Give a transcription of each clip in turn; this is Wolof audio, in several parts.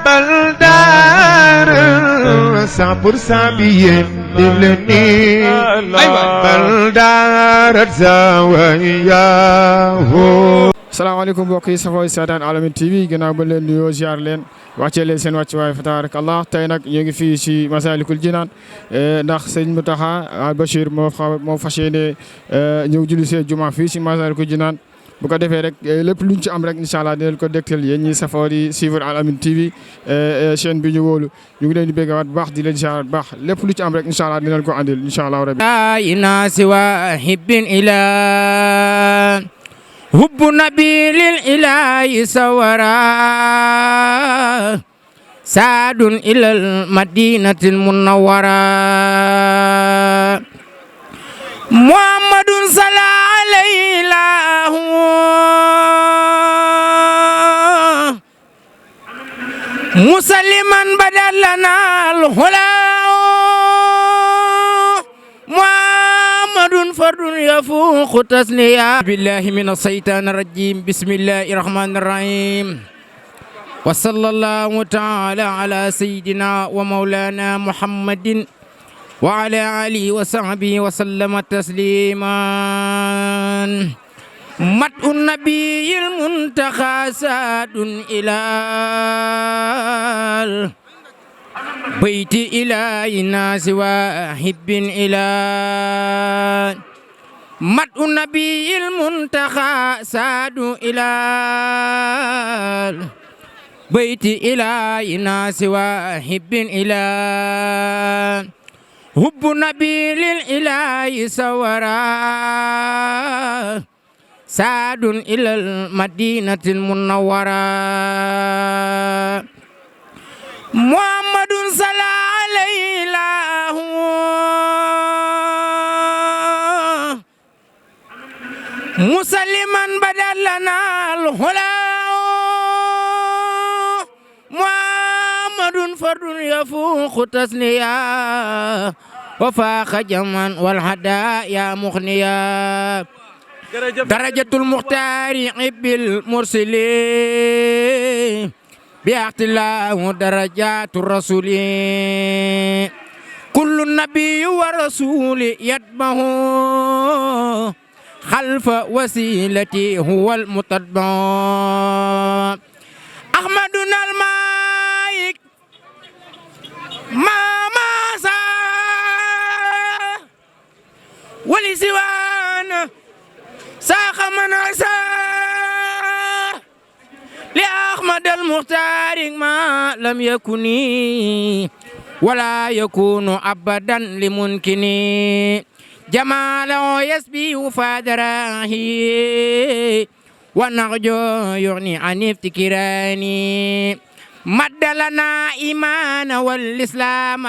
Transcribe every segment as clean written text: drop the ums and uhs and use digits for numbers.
بلدار 100% بيين دلني أيوة بلدار زاوية salaamaaleykum mbokk yi safooy seetaan Alamin TV ginnaaw ba leen nuyoo ziar leen wàccee leen seen wàccuwaay fa tabaarakallah tey nag ñu ngi fii si Massalikul Jinaan ndax sëñ Mountakha Bachir moo fas yéene ñëw julli see juma fii si Massalikul Jinaan bu ko defee rek lépp luñ ci am rek incha allah dinañ ko dégtal yéen ñi safoo di suivre Alamin TV chaîne bi ñu wóolu ñu ngi leen di béggawaat bu baax di leen ziar bu baax lépp lu ci am rek incha allah dinañ ko andil incha allah rabbi حب نبي للإله سورا ساد إلى المدينة المنورة محمد صلى عليه الله مسلما بدل لنا الهلا فرد يفوق تسنيا بالله من الشيطان الرجيم بسم الله الرحمن الرحيم وصلى الله تعالى على سيدنا ومولانا محمد وعلى آله وصحبه وسلم تسليما مدح النبي المنتقى ساد إلى بيت إله الناس وحب إلى مدح النبي المنتقى ساد إلى بيت إله الناس وحب إلى حب النبي للإله سورا ساد إلى المدينة المنورة محمد صلى عليه الله مسلما بدل لنا الهلا محمد فرد يفوق تسنيا وفاق جمعا والهدايا مغنيا درجة المختار عب المرسلين بيعت الله درجات الرسول كل النبي والرسول يتبعه خلف وسيلتي هو المتبع أحمدنا المايك ما ماسا ولسوان ساق من عسى لأحمد المختار ما لم يكن ولا يكون أبدا لممكن جماله يسبي فادراه ونرجو يغني عن افتكراني مد لنا إيمان والإسلام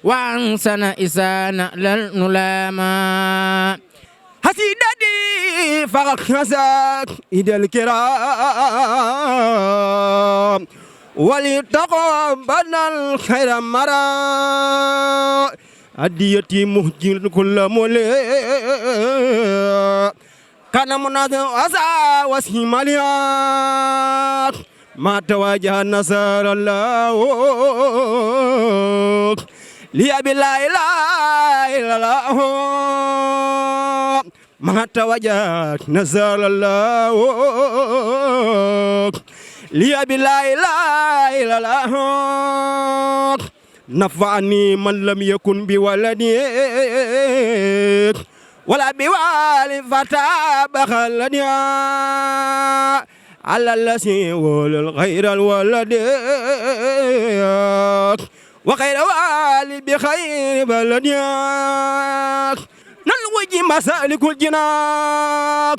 وأنسنا إسانا للنلاما حسيدتي فغخزت إلى الكرام ولتقبل الخير مرا أديتي مهجر كل مولى كان مناد أسا وسيم الياك ما تواجه نصر الله لي بالله لا إله إلا الله ما توجه نزل الله لي بالله لا إله إلا الله نفعني من لم يكن بولدي ولا بوالد فتاب خلدي على الذي ولد الغير الولد وخير والد بخير بلد نلوجي مسالك الجناك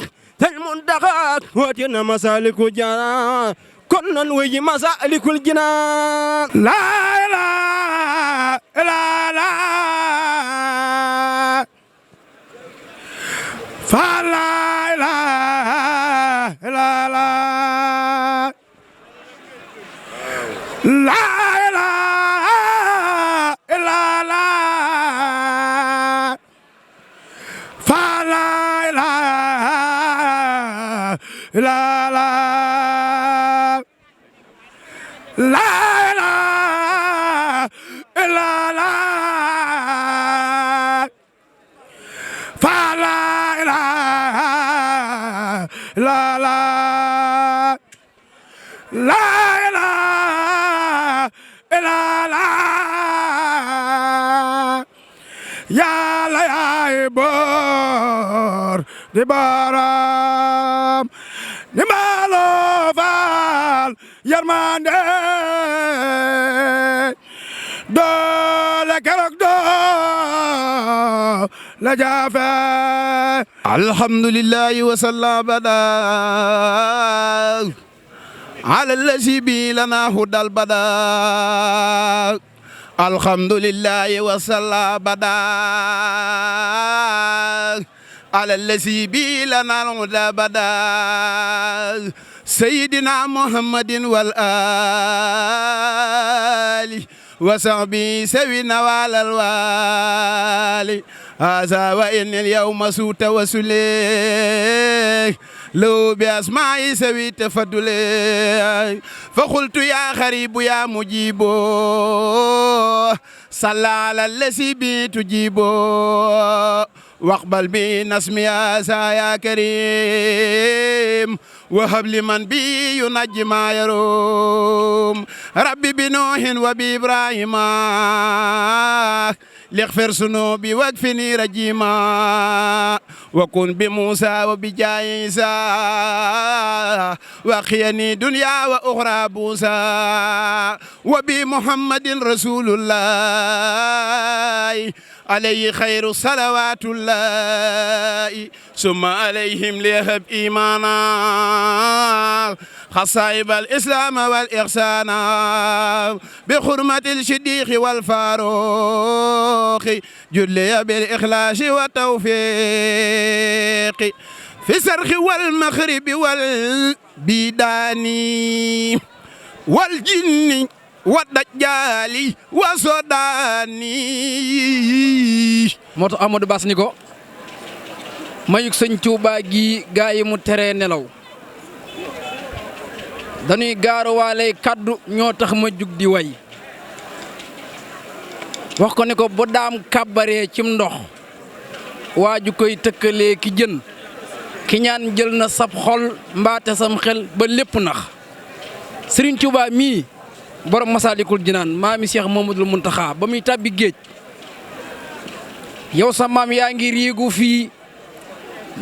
المنتقى وجنا مسالك الجناك كنا نلوجي مسالك الجناك لا لا لا لا فلا لا لا لا لا لا لا la ilaha illallah fa la ilaha illallah la ilaha illallah yàlla yaay boor di baram ni maaloo faal yarmande doole keroog doo la jaafe alhamdulillahi wa salla bada ala allazi bi lana hudal bada alhamdulillahi wa salla bada ala allazi bi lana hudal bada sayyidina muhammadin wal ali wa sahbi sawina walal wali هذا وإن اليوم سوء توسلي لو بأسماء سوي تفضلي فقلت يا خريب يا مجيب صلى على الذي بي تجيب واقبل بي نسمي يا كريم وهب لمن بي ينجي ما يروم ربي بنوح وبإبراهيم لاغفر ذنوبي واكفني رجيما وكن بموسى وبجايسا وخيني دنيا وأخرى بوسا وبمحمد رسول الله عليه خير صلوات الله ثم عليهم ليهب إيمانا خصائب الإسلام والإحسان بحرمة الشديق والفاروق جلي بالإخلاص والتوفيق في السرخ والمغرب والبيدان والجن والدجال والسوداني moo tax Amadou Bass ni ko mayuk sëñ Tuubaa gi gaa yi mu teree nelaw dañuy gaaruwaale kaddu ñoo tax ma jug di way wax ko ne ko bu daam kàbbaree cim ndox waaju koy tëkkalee ki jën ki ñaan jël na sab xol mbaate sam xel ba lépp nax Sëriñ Tuubaa mii borom Masaalikul Jinaan maami Cheikh Mamadul Muntaxa ba muy tàbbi géej yow sa maam yaa ngi riigu fii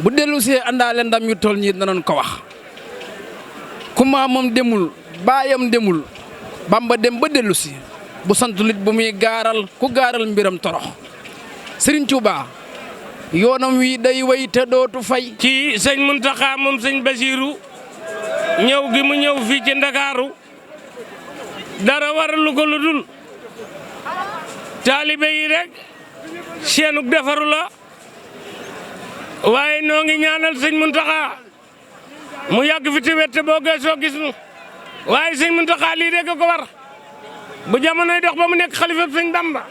bu dellu see àndaale ndam yu toll nii danañ ko wax ku maamam demul baayam demul Bamba dem ba dellu si bu sant lit bu muy gaaral ku gaaral mbiram torox Sëriñ Tuubaa yoonam wi day way te dootu fay. ci sëñ Muntaxa moom sëñ Basiiru ñëw gi mu ñëw fii ci Ndakaaru dara waralu ko lu dul taalibe yi rek seenug defaru la waaye noo ngi ñaanal sëñ Muntaxa mu yàgg fi te wette boo geesoo gis nu waaye sëñ Muntaxa lii rek ko war bu jamonoy dox ba mu nekk xalifa sëñ Bamba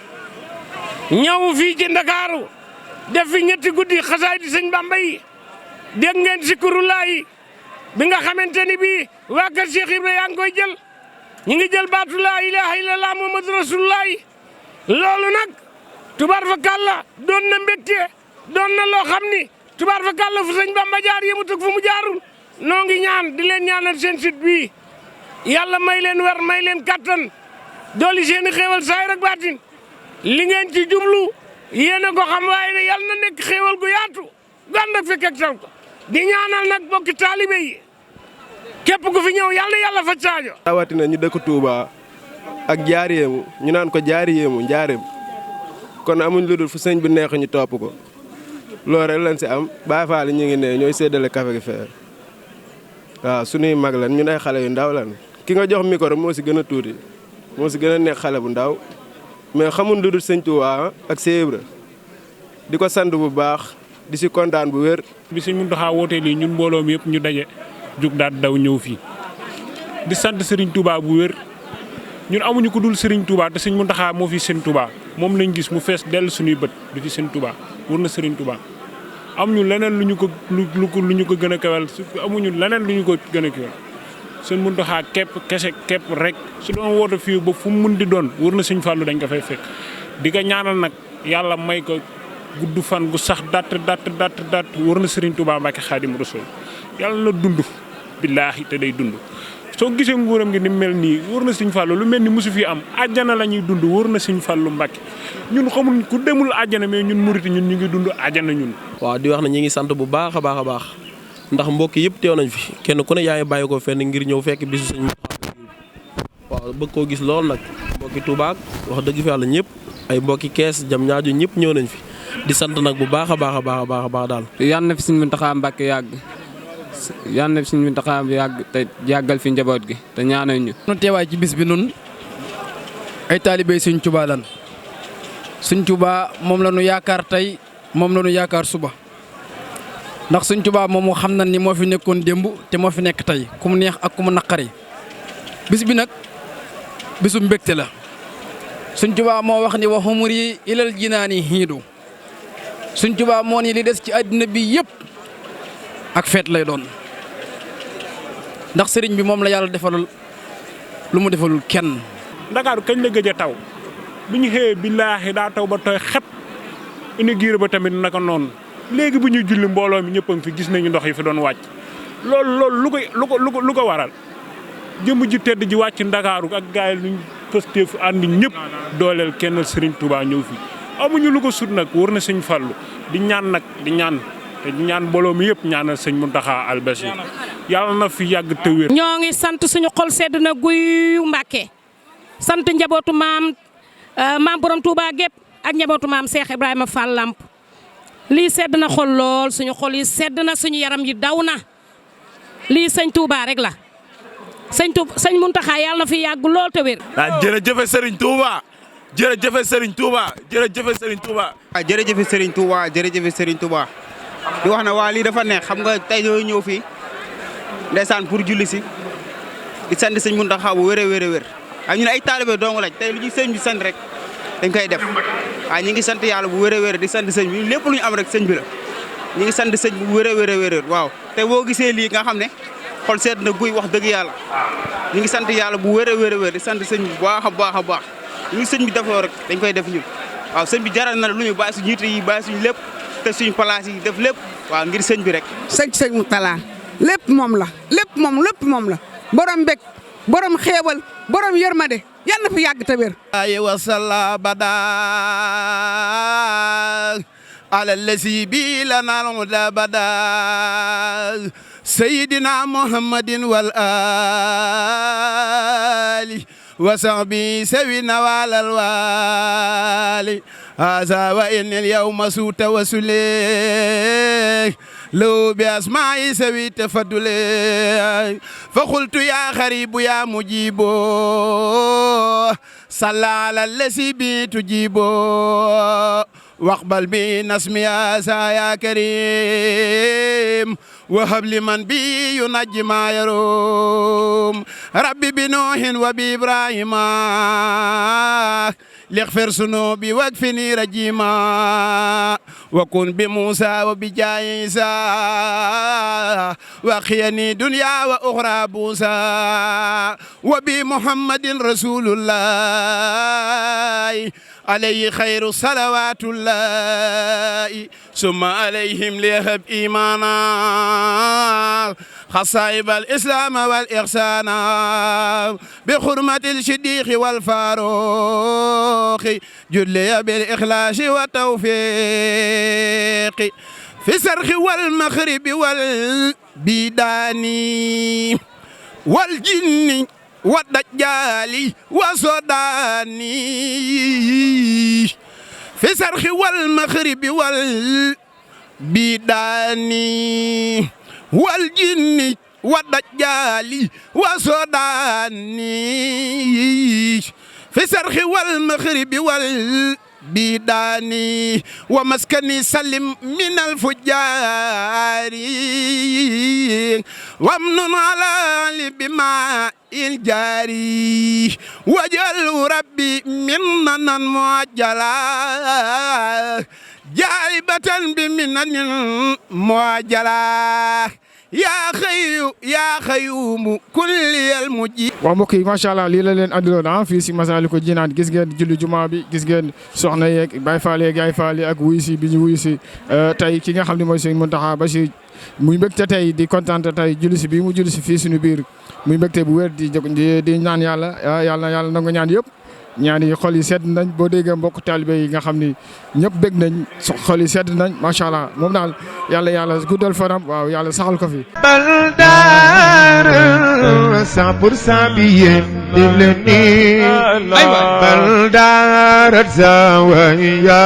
ñëw fii ci Ndakaaru def fi ñetti guddi xasaay di sëñ Bamba yi dégg ngeen Zikrullah yi bi nga xamante ni bii waa kër Cheikh Ibrahima yaa ngi koy jël ñu ngi jël baatu laa ilaaha illallah Muhammadu Rasulullah loolu nag tubaar fa kàlla doon na mbégte doon na loo xam ni tubaar fa kàlla fu sëñ Bamba jaar yëmut ak fu mu jaarul noo ngi ñaan di leen ñaanal seen site bii yàlla may leen wer may leen kattan dooli seen i xéewal saay rek baatin li ngeen ci jublu yéen a ko xam waaye ne yàlla na nekk xéewal gu yaatu gànd ak fekk ak tal ko di ñaanal nag bokki taalibe yi képp ku fi ñëw yàlla yàlla fa caajo rawatina ñu dëkk Touba ak Njaaréem ñu naan ko Njaaréem kon amuñ lu dul fu sëñ bi neex ñu topp ko loolu rek lañ si am Baay Faal ñu ngi ne ñooy séddale café gi fee waaw suñuy mag lan ñun ay xale yu ndaw lan ki nga jox micro moo si gën a tuuti moo si gën a nekk xale bu ndaw mais xamuñ lu dul sëñ Touba ak Cheikh Ibra di ko sant bu baax di si kontaan bu wér. bi sëñ Muntaxa wootee lii ñun mbooloo mi yëpp ñu daje jug daal daw ñëw fii di sant Serigne Touba bu wér ñun amuñu ko dul Serigne Touba te sëñ Muntaxa moo fi sëñ Touba moom lañ gis mu fees dell suñuy bët di fi sëñ Touba wër na Serigne Touba amuñu leneen lu ñu ko gën a kawel amuñu leneen lu ñu ko gën a kawel sëñ Muntaxa képp rek su doon woote fii ba fu mu mun di doon wër na sëñ Fallou dañ ko fay fekk di ko ñaanal nag yàlla may ko gudd fan gu sax datt wër na Serigne Touba Mbacke Khadim Rasoul yàlla na dund billaahi te day dund. soo gisee nguuram gi ni mel nii wër na sëñ Fallou lu mel ni mosu fi am àjjana la ñuy dund wër na sëñ Fallou Mbacke ñun xamul ku demul àjjana mais ñun murit ñun ñu ngi dund àjjana ñun. waaw di wax na ñi ngi sant bu baax a baax ndax mbokk yëpp teew nañ fi kenn ku ne yaa ngi bàyyi ko fenn ngir ñëw fekk bisu sëñ waaw bëgg koo gis lool nag mbokki Touba wax dëgg fi yàlla ñëpp ay mbokki Kees jam ñaaju ñëpp ñëw nañ fi di sant nag bu baax a baax daal. yal na fi sëñ Muntaxa Mbàkke yàgg yal na fi sëñ Muntaxa yàgg te yàggal fi njaboot gi te ñaanal ñu. nu teewaay ci bis bi nun ay taalibey sëñ Tuubaa lan sëñ Tuubaa moom la nu yaakaar tey moom la nu yaakaar suba ndax sëñ Tuubaa moom xam na ni moo fi nekkoon démb te moo fi nekk tey ku mu neex ak ku mu naqari bis bi nag bisu mbégte la sëñ Tuubaa moo wax ni wa humri ilal jinaani hiidu sëñ Tuubaa moo ni li des ci àddina bi yëpp ak feet lay doon ndax sëriñ bi moom la yàlla defalul lu mu defalul kenn. Ndakaaru kañ la gëj a taw bu ñu xëyee billaahi daa taw ba tooy xep inauguré ba tamit naka noonu léegi bu ñuy julli mbooloo mi ñëpp a ngi fi gis nañu ndox yi fi doon wàcc loolu lu ko waral jëmm ji tedd ji wàcc Ndakaaru ak gaay luñ Pastef ànd ñëpp dooleel kenn Serigne Touba ñëw fi amuñu lu ko sut nag wër na sëñ Fallou di ñaan te di ñaan mbooloo mi yëpp ñaanal sëñ Muntaxa Al Bachir yàlla na fi yàgg te wér. ñoo ngi sant suñu xol sedd na guy Mbàkke sant njabootu maam borom Touba gépp ak njabootu maam Cheikh Ibrahima Fall Lamp lii sedd na xol lool suñu xol yi sedd na suñu yaram yi daw na lii sëñ Touba rek la sëñ Muntaxa yàlla na fi yàgg lool te wér. jërëjëf Serigne Touba jërëjëf Serigne Touba jërëjëf Serigne Touba. jërëjëf Serigne Touba jërëjëf Serigne Touba di wax na waa lii dafa neex xam nga tey ñoo ñëw fii ndeysaan pour julli si di sant sëñ Muntaxa bu wér ak ñun ay taalibe dong lañ tey lu ñu sëñ bi sant rek dañ koy def waaye ñu ngi sant yàlla bu wér di sant sëñ bi lépp lu ñu am rek sëñ bi la ñu ngi sant sëñ bu wér waaw te boo gisee lii nga xam ne xol seet na guy wax dëgg yàlla ñu ngi sant yàlla bu wér di sant sëñ bi bu baax a baax lu sëñ bi defoo rek dañ koy def ñun waaw sëñ bi jaral na lu ñu bàyyi suñu yitte yi bàyyi suñu lépp te suñu place yi def lépp waaw ngir sëñ bi rek. sëñ mu talaa lépp moom la borom mbég borom xeebal borom yërmande yàlla na fi yàgg te wér. ay wasalla bada ala lasi bi lana al bada sayyidina muhammadin wal ali wa sahbi sawina walal wali هذا وإن اليوم سوء توسلي لو بأسماء سوي تفضلي فقلت يا خريب يا مجيب صلى على الذي بي تجيب واقبل بي نسمي يا كريم وهب لمن بي ينجي ما يروم ربي بنوح وبإبراهيم لاغفر ذنوبي واكفني رجيما وكن بموسى وبجايسا وخيني دنيا وأخرى بوسى وبمحمد رسول الله عليه خير صلوات الله ثم عليهم ليهب إيمانا خصائب الإسلام والإحسان بحرمة الشديق والفاروق جلي بالإخلاص والتوفيق في سرخ والمغرب والبيدان والجن والدجال وصداني في سرخ والمغرب والبيدان والجن والدجال وصداني في سرخ والمغرب والبيدان ومسكني سلم من الفجار وامن على بما الجاري وجل ربي مننا معجلا جالبة بمنن معجلا yaa xayu yaa xayuumu kulliyal mujib. waaw mbokk yi macha allah lii la leen andiloon fii si Masaalikul Jinaan gis ngeen julli juma bi gis ngeen soxna yeeg Baay Faal yeeg Yaay Faal yi ak wuyu si bi ñu wuyu si tey ki nga xam ne mooy Sëñ Muntaxa Bachir muy mbégte tey di kontaan tey julli si bii mu julli si fii suñu biir muy mbégte bu wér di ñaan yàlla nangu ñaan yëpp. ñaan yi xol yi sedd nañ boo déggee mbokk taalibe yi nga xam ni ñëpp bég nañ xol yi sedd nañ macha allah moom daal yàlla guddal fanam waaw yàlla saxal ko fi. bal daara 100% bi yéen di leen nii bal daara zawiya